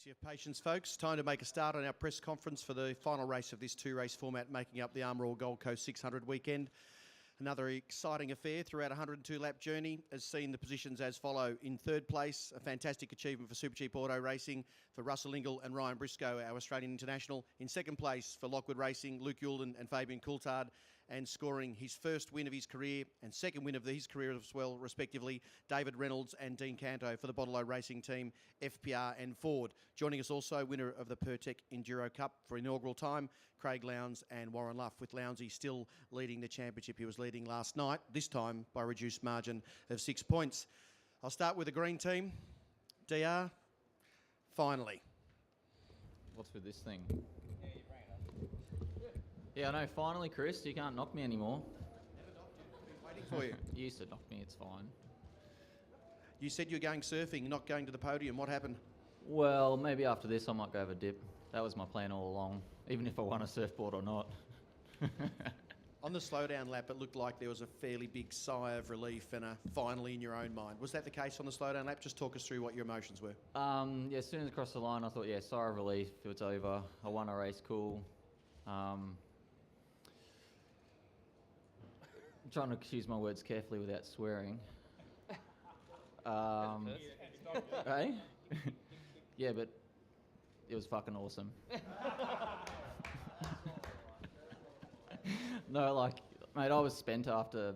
Thanks for your patience, folks. Time to make a start on our press conference for the final race of this two-race format making up the Armour All Gold Coast 600 weekend. Another exciting affair throughout a 102-lap journey has seen the positions as follow. In third place, a fantastic achievement for Supercheap Auto Racing for Russell Ingall and Ryan Briscoe, our Australian international. In second place for Lockwood Racing, Luke Youlden and Fabian Coulthard, and scoring his first win of his career and second win of his career as well, respectively, David Reynolds and Dean Canto for the Bottle Racing Team, FPR and Ford. Joining us also, winner of the Pertec Enduro Cup for inaugural time, Craig Lowndes and Warren Luff, with Lowndesy still leading the championship. He was leading last night, this time by a reduced margin of 6 points. I'll start with the green team. DR, finally. What's with this thing? Yeah, I know, finally, Chris, you can't knock me anymore. Never knocked you. I've been waiting for you. You used to knock me, it's fine. You said you were going surfing, not going to the podium. What happened? Well, maybe after this I might go have a dip. That was my plan all along, even if I won a surfboard or not. On the slowdown lap, it looked like there was a fairly big sigh of relief and a finally in your own mind. Was that the case on the slowdown lap? Just talk us through what your emotions were. Yeah, as soon as I crossed the line, I thought, yeah, sigh of relief, it's over. I won a race, cool. I'm trying to choose my words carefully without swearing. Hey? Yeah, but it was fucking awesome. No, like, mate, I was spent after,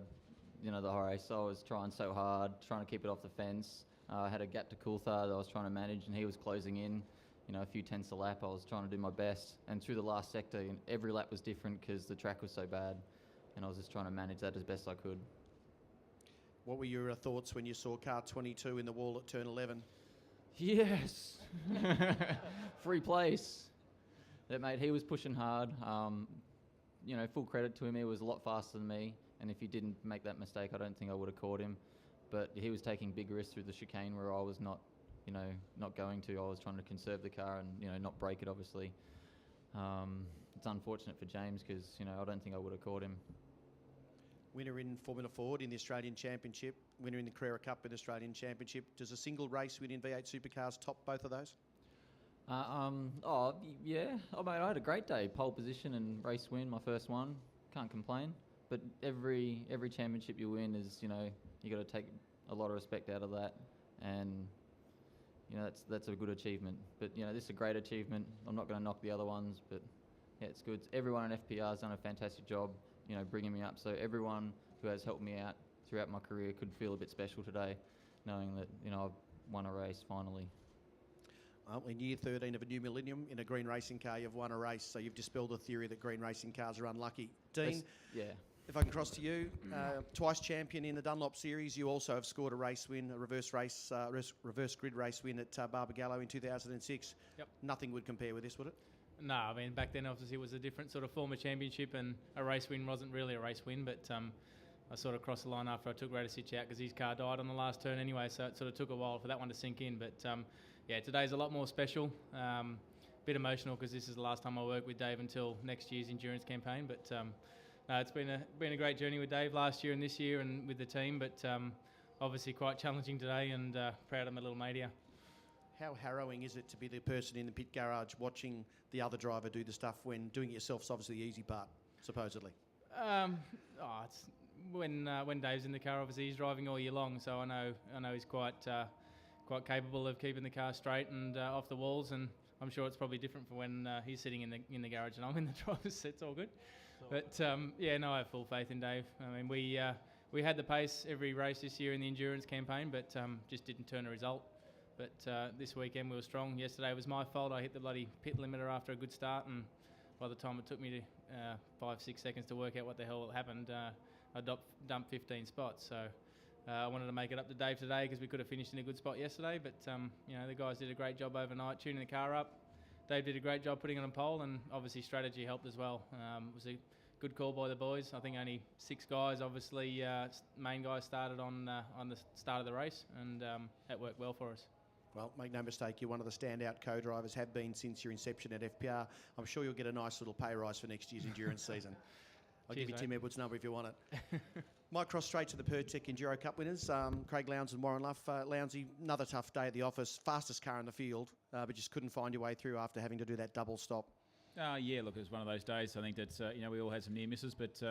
the whole race. I was trying so hard, trying to keep it off the fence. I had a gap to Coulthard that I was trying to manage, and he was closing in, a few tenths a lap. I was trying to do my best. And through the last sector, every lap was different because the track was so bad. And I was just trying to manage that as best I could. What were your thoughts when you saw car 22 in the wall at turn 11? Yes! Free place. That, mate, he was pushing hard. Full credit to him. He was a lot faster than me. And if he didn't make that mistake, I don't think I would have caught him. But he was taking big risks through the chicane where I was not going to. I was trying to conserve the car and, not break it, obviously. It's unfortunate for James because, I don't think I would have caught him. Winner in Formula Ford in the Australian Championship, winner in the Carrera Cup in the Australian Championship. Does a single race win in V8 Supercars top both of those? Yeah. Oh, mate, I had a great day. Pole position and race win, my first one. Can't complain. But every championship you win is, you got to take a lot of respect out of that. And, that's a good achievement. But, this is a great achievement. I'm not going to knock the other ones, but, yeah, it's good. Everyone in FPR has done a fantastic job, bringing me up. So everyone who has helped me out throughout my career could feel a bit special today, knowing that, I've won a race finally. Well, in year 13 of a new millennium, in a green racing car, you've won a race, so you've dispelled the theory that green racing cars are unlucky. Dean, yeah. If I can cross to you, twice champion in the Dunlop Series, you also have scored a race win, a reverse grid race win at Barbagallo in 2006. Yep. Nothing would compare with this, would it? No, I mean, back then obviously it was a different sort of form of championship, and a race win wasn't really a race win, but I sort of crossed the line after I took Radicic out because his car died on the last turn anyway, so it sort of took a while for that one to sink in. But yeah, today's a lot more special. Bit emotional because this is the last time I work with Dave until next year's endurance campaign. But no, it's been a great journey with Dave last year and this year and with the team. But obviously quite challenging today, and proud of my little mate here. How harrowing is it to be the person in the pit garage watching the other driver do the stuff when doing it yourself's obviously the easy part, supposedly? It's when Dave's in the car, obviously he's driving all year long, so I know he's quite capable of keeping the car straight and off the walls, and I'm sure it's probably different for when he's sitting in the garage and I'm in the driver's seat. It's all good. But I have full faith in Dave. I mean, we had the pace every race this year in the endurance campaign, but just didn't turn a result. But this weekend we were strong. Yesterday was my fault. I hit the bloody pit limiter after a good start, and by the time it took me to 5-6 seconds to work out what the hell happened, I dumped 15 spots. So I wanted to make it up to Dave today because we could have finished in a good spot yesterday. But the guys did a great job overnight tuning the car up. Dave did a great job putting it on pole, and obviously strategy helped as well. It was a good call by the boys. I think only 6 guys, obviously main guys, started on the start of the race, and that worked well for us. Well, make no mistake, you're one of the standout co-drivers, have been since your inception at FPR. I'm sure you'll get a nice little pay rise for next year's endurance season. I'll give you Tim Edwards' number if you want it. Might cross straight to the Pertec Enduro Cup winners, Craig Lowndes and Warren Luff. Lowndesy, another tough day at the office, fastest car in the field, but just couldn't find your way through after having to do that double stop. Yeah, look, it was one of those days. I think that we all had some near misses, but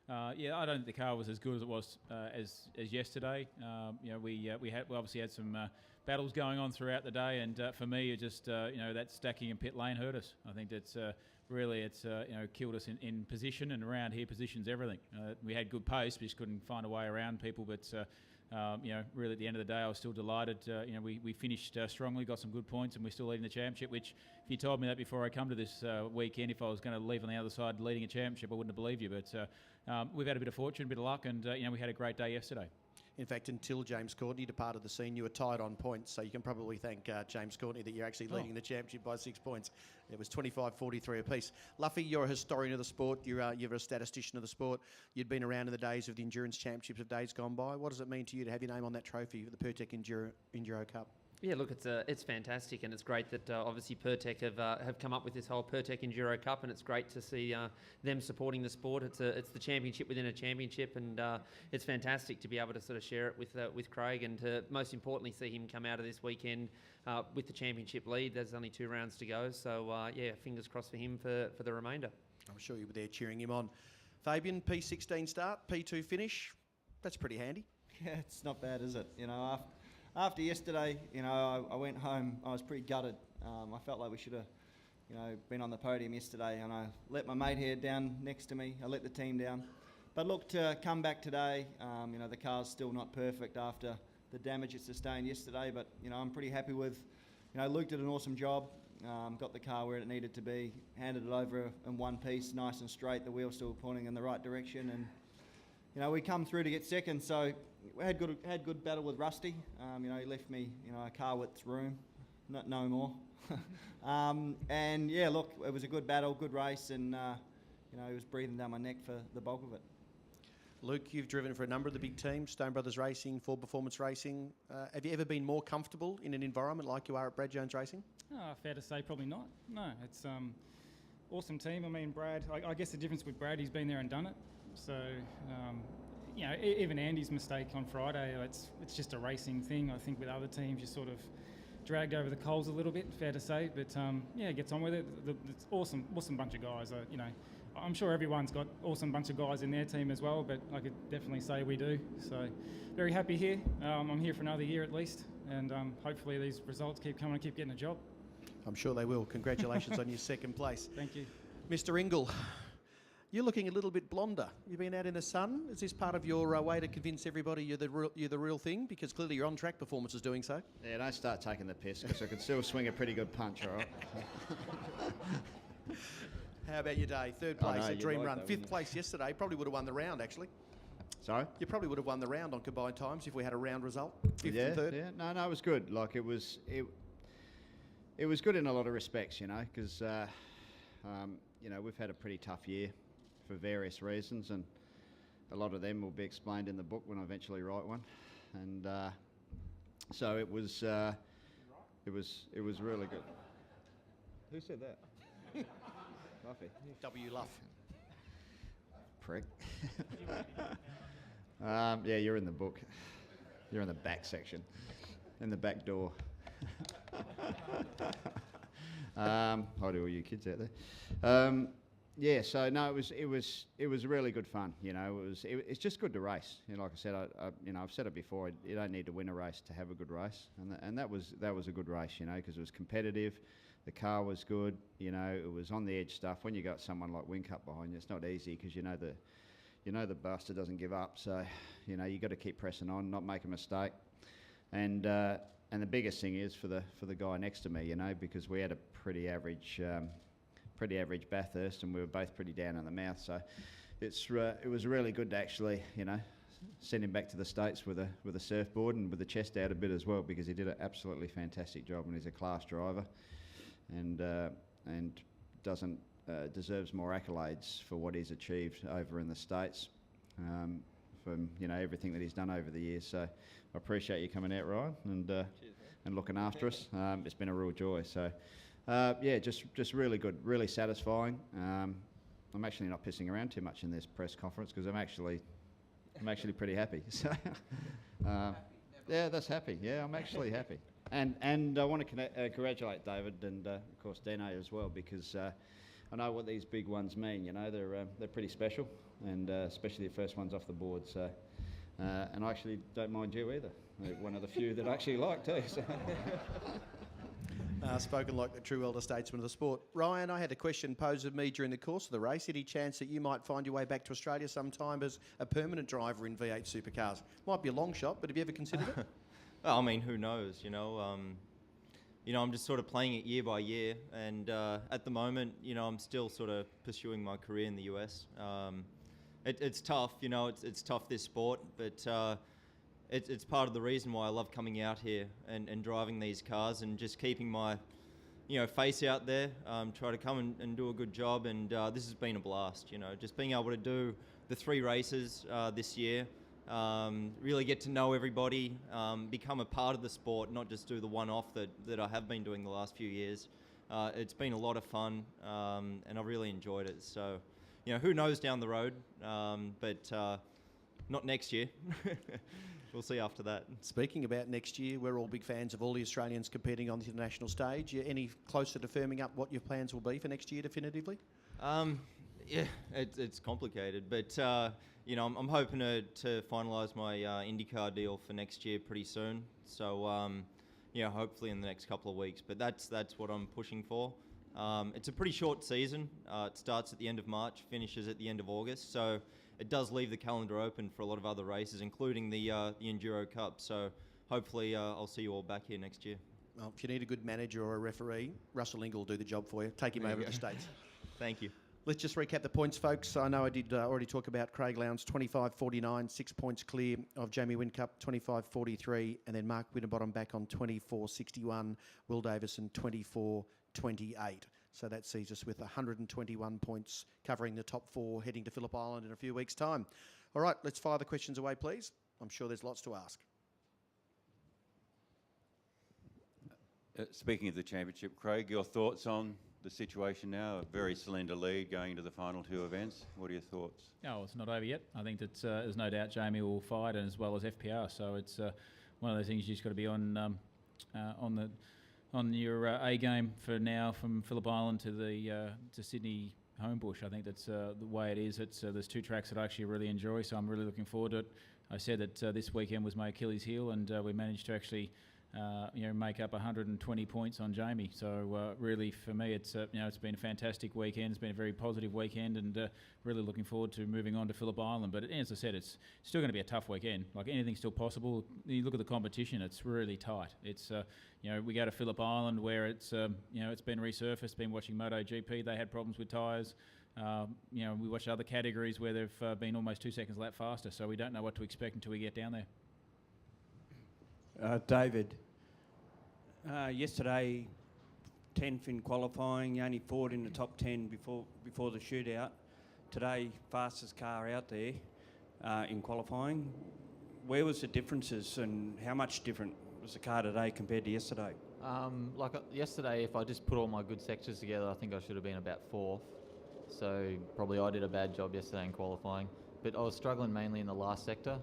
I don't think the car was as good as it was as yesterday. We obviously had some battles going on throughout the day, and for me, it just that stacking in pit lane hurt us. I think that's really killed us in position, and around here position's everything. We had good pace, we just couldn't find a way around people, but. Really at the end of the day, I was still delighted. We finished strongly, got some good points, and we're still leading the championship, which if you told me that before I come to this weekend, if I was going to leave on the other side leading a championship, I wouldn't have believed you. But we've had a bit of fortune, a bit of luck, and we had a great day yesterday. In fact, until James Courtney departed the scene, you were tied on points, so you can probably thank James Courtney that you're actually leading the championship by 6 points. It was 25-43 apiece. Luffy, you're a historian of the sport. You're a statistician of the sport. You'd been around in the days of the endurance championships of days gone by. What does it mean to you to have your name on that trophy for the Pertec Enduro Cup? Yeah, look, it's fantastic, and it's great that obviously Pertec have come up with this whole Pertec Enduro Cup, and it's great to see them supporting the sport. It's the championship within a championship, and it's fantastic to be able to sort of share it with Craig, and to most importantly see him come out of this weekend with the championship lead. There's only 2 rounds to go, so fingers crossed for him for the remainder. I'm sure you were there cheering him on. Fabian, P16 start, P2 finish. That's pretty handy. Yeah, it's not bad, is it? After yesterday, I went home. I was pretty gutted. I felt like we should have, been on the podium yesterday, and I let my mate here down next to me. I let the team down. But look, to come back today, the car's still not perfect after the damage it sustained yesterday. But I'm pretty happy with. Luke did an awesome job. Got the car where it needed to be. Handed it over in one piece, nice and straight. The wheel's still pointing in the right direction, and we come through to get second. So we had good battle with Rusty. He left me, a car width room, no more. And yeah, look, it was a good battle, good race, and he was breathing down my neck for the bulk of it. Luke, you've driven for a number of the big teams, Stone Brothers Racing, Ford Performance Racing. Have you ever been more comfortable in an environment like you are at Brad Jones Racing? Fair to say, probably not. No, it's awesome team. I mean, Brad, I guess the difference with Brad, he's been there and done it. So, even Andy's mistake on Friday, it's just a racing thing. I think with other teams, you're sort of dragged over the coals a little bit, fair to say. But, gets on with it. It's awesome bunch of guys. I'm sure everyone's got awesome bunch of guys in their team as well, but I could definitely say we do. So, very happy here. I'm here for another year at least, and hopefully these results keep coming and keep getting a job. I'm sure they will. Congratulations on your second place. Thank you. Mr. Ingle, you're looking a little bit blonder. You've been out in the sun. Is this part of your way to convince everybody you're the real thing? Because clearly your on-track performance is doing so. Yeah, don't start taking the piss, because I can still swing a pretty good punch, all right? How about your day? Third place no, at Dream you're right Run. though, Fifth isn't it? place yesterday. Probably would have won the round, actually. Sorry? You probably would have won the round on combined times if we had a round result. Fifth Yeah, and third. yeah. No, it was good. Like, it was good in a lot of respects, because, we've had a pretty tough year for various reasons, and a lot of them will be explained in the book when I eventually write one. And so it was really good. Who said that? Luffy. W. Luff. Prick. Yeah, you're in the book. You're in the back section, in the back door. Hi to all you kids out there. Yeah, so no, it was really good fun. It's just good to race. Like I said, I've said it before. You don't need to win a race to have a good race, and that was a good race. Because it was competitive. The car was good. It was on the edge stuff. When you got someone like Whincup behind you, it's not easy, because the bastard doesn't give up. So you got to keep pressing on, not make a mistake. And the biggest thing is for the guy next to me, because we had a pretty average Bathurst, and we were both pretty down in the mouth. So it was really good to actually send him back to the States with a surfboard and with the chest out a bit as well, because he did an absolutely fantastic job, and he's a class driver, and deserves more accolades for what he's achieved over in the States, from everything that he's done over the years. So I appreciate you coming out, Ryan, and looking after us. It's been a real joy. So just really good, really satisfying. I'm actually not pissing around too much in this press conference, because I'm actually I'm actually pretty happy. So, yeah, that's happy. Yeah, I'm actually happy. And I want to congratulate David and of course Dino as well, because I know what these big ones mean. You know, they're pretty special, and especially the first ones off the board. So, and I actually don't mind you either. One of the few that I actually like too. So. Spoken like the true elder statesman of the sport. Ryan, I had a question posed of me during the course of the race. Any chance that you might find your way back to Australia sometime as a permanent driver in V8 supercars? Might be a long shot, but have you ever considered it? Well, I mean, who knows? I'm just sort of playing it year by year, and at the moment, I'm still sort of pursuing my career in the US. It's tough, it's tough, this sport, but it's part of the reason why I love coming out here and driving these cars and just keeping my, face out there, try to come and do a good job. And this has been a blast, just being able to do the 3 races this year, really get to know everybody, become a part of the sport, not just do the one-off that I have been doing the last few years. It's been a lot of fun, and I've really enjoyed it. So, who knows down the road, but not next year. We'll see after that. Speaking about next year, we're all big fans of all the Australians competing on the international stage. You any closer to firming up what your plans will be for next year definitively? Yeah, it's complicated, but I'm hoping to finalise my IndyCar deal for next year pretty soon. So hopefully in the next couple of weeks. But that's what I'm pushing for. It's a pretty short season. It starts at the end of March, finishes at the end of August. So it does leave the calendar open for a lot of other races, including the Enduro Cup. So hopefully I'll see you all back here next year. Well, if you need a good manager or a referee, Russell Ingall will do the job for you. Take him over to the States. Thank you. Let's just recap the points, folks. I know I did already talk about Craig Lowndes, 25.49, 6 points clear of Jamie Whincup, 25.43, and then Mark Winterbottom back on 24.61, Will Davison, 24.28. So that sees us with 121 points covering the top 4 heading to Phillip Island in a few weeks' time. All right, let's fire the questions away, please. I'm sure there's lots to ask. Speaking of the championship, Craig, your thoughts on the situation now? A very slender lead going into the final 2 events. What are your thoughts? Oh, it's not over yet. I think that there's no doubt Jamie will fight, and as well as FPR. So it's one of those things you just got to be on your A game for now, from Phillip Island to Sydney Homebush. I think that's the way it is. It's there's 2 tracks that I actually really enjoy, so I'm really looking forward to it. I said that this weekend was my Achilles heel, and we managed to actually make up 120 points on Jamie. So really, for me, it's it's been a fantastic weekend. It's been a very positive weekend, and really looking forward to moving on to Phillip Island. But as I said, it's still going to be a tough weekend. Like, anything's still possible. You look at the competition; it's really tight. It's we go to Phillip Island where it's it's been resurfaced. Been watching MotoGP; they had problems with tyres. We watch other categories where they've been almost 2 seconds a lap faster. So we don't know what to expect until we get down there. David, yesterday, 10th in qualifying, you only 4th in the top 10 before the shootout. Today, fastest car out there in qualifying. Where was the differences, and how much different was the car today compared to yesterday? Yesterday, if I just put all my good sectors together, I think I should have been about 4th. So probably I did a bad job yesterday in qualifying. But I was struggling mainly in the last sector.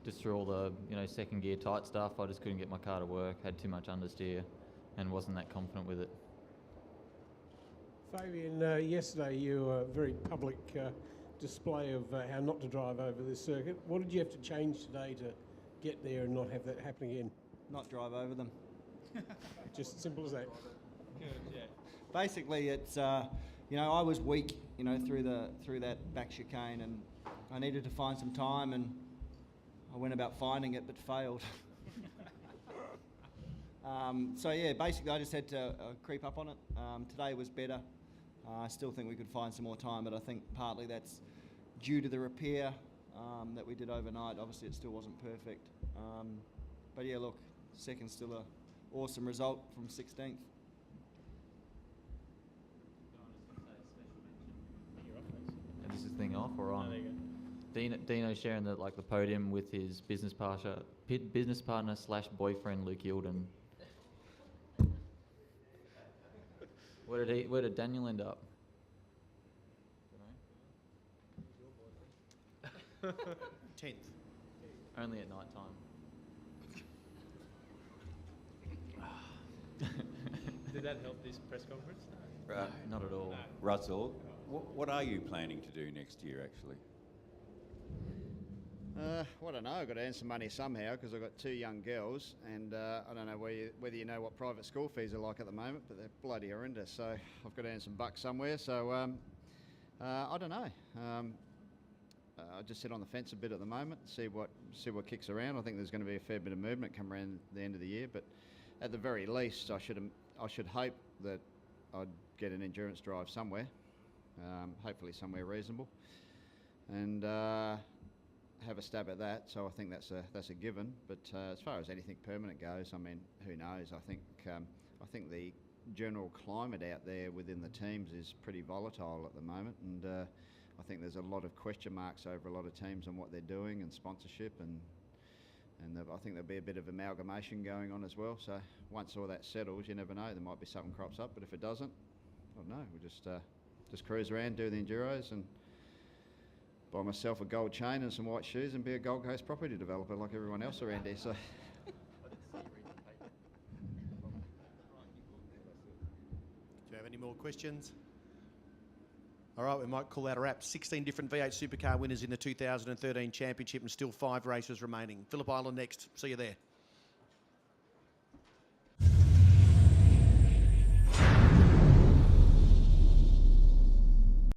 Just through all the second gear tight stuff, I just couldn't get my car to work, had too much understeer, and wasn't that confident with it. Fabian, yesterday you were a very public display of how not to drive over this circuit. What did you have to change today to get there and not have that happen again? Not drive over them. Just as simple as that. Good, yeah. Basically, it's I was weak, through that back chicane, and I needed to find some time, and I went about finding it but failed. Basically I just had to creep up on it. Today was better. I still think we could find some more time, but I think partly that's due to the repair that we did overnight. Obviously it still wasn't perfect. But yeah, look, second's still an awesome result from 16th. Is this thing off or on? Oh, there you go. Dino sharing the podium with his business partner / boyfriend Luke Yilden. Where did Daniel end up? 10th. Only at night time. Did that help this press conference? Not at all. Russell, what are you planning to do next year, actually? Well, I don't know. I've got to earn some money somehow because I've got 2 young girls, and I don't know whether you know what private school fees are like at the moment, but they're bloody horrendous. So I've got to earn some bucks somewhere. So I don't know. I just sit on the fence a bit at the moment, see what kicks around. I think there's going to be a fair bit of movement come around the end of the year, but at the very least, I should hope that I'd get an endurance drive somewhere, hopefully somewhere reasonable, and have a stab at that. So I think that's a given. But as far as anything permanent goes, I mean, who knows? I think the general climate out there within the teams is pretty volatile at the moment, and I think there's a lot of question marks over a lot of teams and what they're doing and sponsorship, and I think there'll be a bit of amalgamation going on as well. So once all that settles, you never know, there might be something crops up. But if it doesn't, I don't know. We'll just cruise around, do the enduros, and buy myself a gold chain and some white shoes and be a Gold Coast property developer like everyone else around here. So. Do you have any more questions? All right, we might call that a wrap. 16 different V8 Supercar winners in the 2013 Championship and still 5 races remaining. Phillip Island next. See you there.